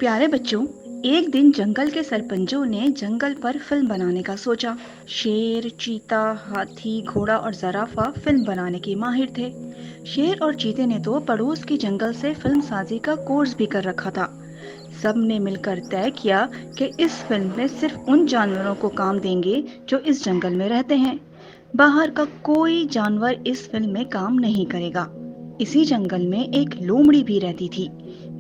प्यारे बच्चों, एक दिन जंगल के सरपंचों ने जंगल पर फिल्म बनाने का सोचा। शेर, चीता, हाथी, घोड़ा और जराफा फिल्म बनाने के माहिर थे। शेर और चीते ने तो पड़ोस के जंगल से फिल्म साजी का कोर्स भी कर रखा था। सब ने मिलकर तय किया कि इस फिल्म में सिर्फ उन जानवरों को काम देंगे जो इस जंगल में रहते हैं। बाहर का कोई जानवर इस फिल्म में काम नहीं करेगा। इसी जंगल में एक लोमड़ी भी रहती थी।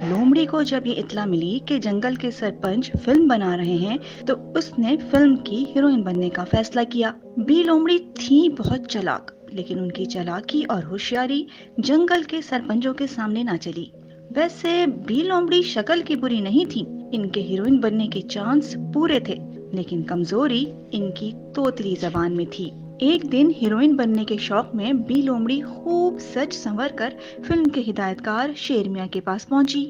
लोमड़ी को जब ये इत्तला मिली कि जंगल के सरपंच फिल्म बना रहे हैं, तो उसने फिल्म की हीरोइन बनने का फैसला किया। बी लोमड़ी थी बहुत चालाक, लेकिन उनकी चालाकी और होशियारी जंगल के सरपंचों के सामने ना चली। वैसे बी लोमड़ी शक्ल की बुरी नहीं थी, इनके हीरोइन बनने के चांस पूरे थे, लेकिन कमजोरी इनकी तोतली जबान में थी। एक दिन हीरोइन बनने के शौक में बी लोमड़ी खूब सज संवर कर फिल्म के हिदायतकार शेर मियाँ के पास पहुंची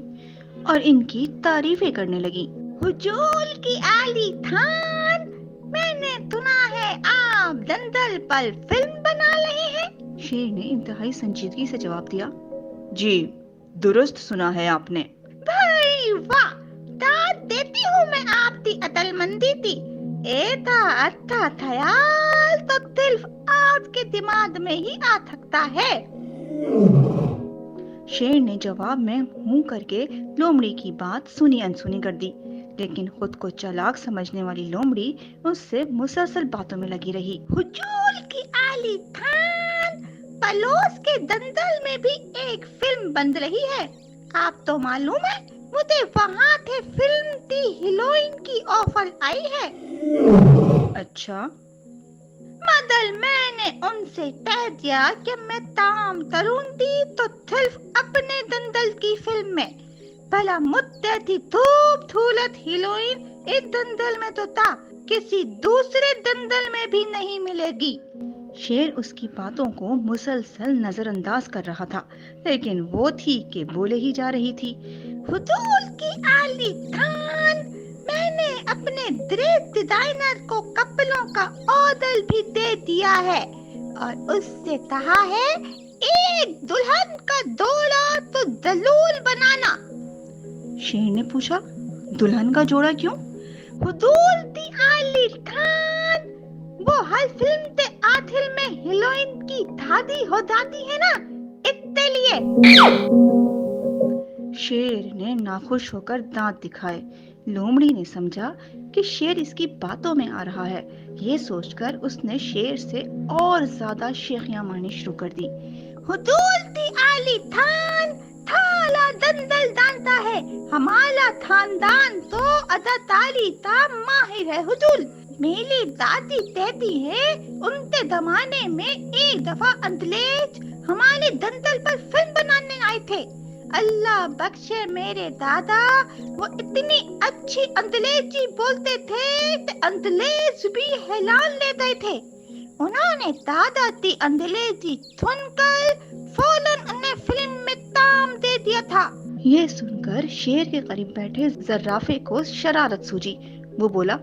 और इनकी तारीफें करने लगी। हुजूर की आली थान, मैंने सुना है आप दंदल पर फिल्म बना रहे हैं। शेर ने इंतहाई संजीदगी से जवाब दिया, जी दुरुस्त सुना है आपने। भाई वाह, दाद देती हूँ मैं आपकी अकलमंदी थी। एता अच्छा ख्याल तो सिर्फ आपके दिमाग में ही आ सकता है। शेर ने जवाब में मुंह करके लोमड़ी की बात सुनी अनसुनी कर दी, लेकिन खुद को चालाक समझने वाली लोमड़ी उससे मुसलसल बातों में लगी रही। हुजूर की आली खान, पड़ोस के दंदल में भी एक फिल्म बन रही है। आप तो मालूम है, मुझे वहाँ से फिल्म की हीरोइन की ऑफर आई है। अच्छा? मदल मैंने उनसे कह दिया कि मैं काम करूंगी तो सिर्फ अपने दंदल की फिल्म में। भला मुद्दे थी धूप धूलत हीरोइन एक दंदल में तो था, किसी दूसरे दंदल में भी नहीं मिलेगी। शेर उसकी बातों को मुसलसल नजरअंदाज कर रहा था, लेकिन वो थी कि बोले ही जा रही थी। हुजूर की आली खान, मैंने अपने ड्रेस डिजाइनर को कपड़ों का ऑर्डर भी दे दिया है और उससे कहा है एक दुल्हन का जोड़ा तो जरूर बनाना। शेर ने पूछा, दुल्हन का जोड़ा क्यों? हुजूर की आली खान, वो हर फिल्म के आखिर में हीरोइन की शादी हो जाती है ना, इसके लिए। शेर ने नाखुश होकर दांत दिखाए। लोमड़ी ने समझा कि शेर इसकी बातों में आ रहा है। ये सोचकर उसने शेर से और ज्यादा शेखियां मारनी शुरू कर दी। हुजूर की आली थान, थाला दंदल जानता है, हमारा खानदान तो अदाकारी का माहिर है। हुजूर, मेरी दादी कहती है उनके जमाने में एक दफा अंग्रेज हमारे दंदल पर फिल्म बनाने आए थे। अल्लाह बख्शे मेरे दादा, वो इतनी अच्छी अंग्रेजी बोलते थे कि अंग्रेज भी हैरान ले गए थे। उन्होंने दादा की अंग्रेजी सुनकर फौरन उन्हें फिल्म में काम दे दिया था। ये सुनकर शेर के करीब बैठे जर्राफे को शरारत सूझी। वो बोला,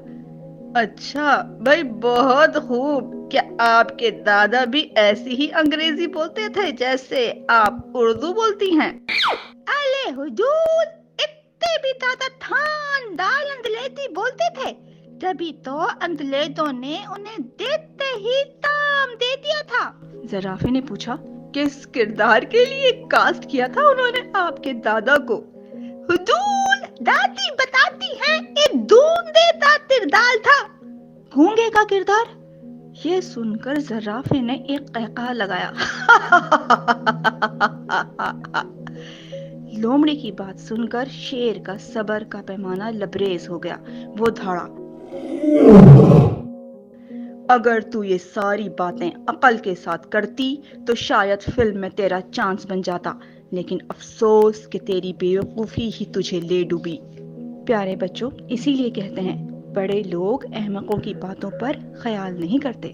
अच्छा भाई, बहुत खूब। क्या आपके दादा भी ऐसी ही अंग्रेजी बोलते थे जैसे आप उर्दू बोलती हैं? अरे हुजूर, इतने भी दादा थानदार अंग्रेजी बोलते थे, तभी तो अंग्रेजों ने उन्हें देखते ही काम दे दिया था। जराफे ने पूछा, किस किरदार के लिए कास्ट किया था उन्होंने आपके दादा को? हुजूर, दादी बताती है, एक गूंगे का किरदार था। गूंगे का किरदार? ये सुनकर जराफे ने एक कहका लगाया। लोमड़ी की बात सुनकर शेर का सब्र का पैमाना लबरेज हो गया। वो धाड़ा, अगर तू ये सारी बातें अकल के साथ करती तो शायद फिल्म में तेरा चांस बन जाता, लेकिन अफसोस कि तेरी बेवकूफी ही तुझे ले डूबी। प्यारे बच्चों, इसीलिए कहते हैं, बड़े लोग अहमकों की बातों पर ख्याल नहीं करते।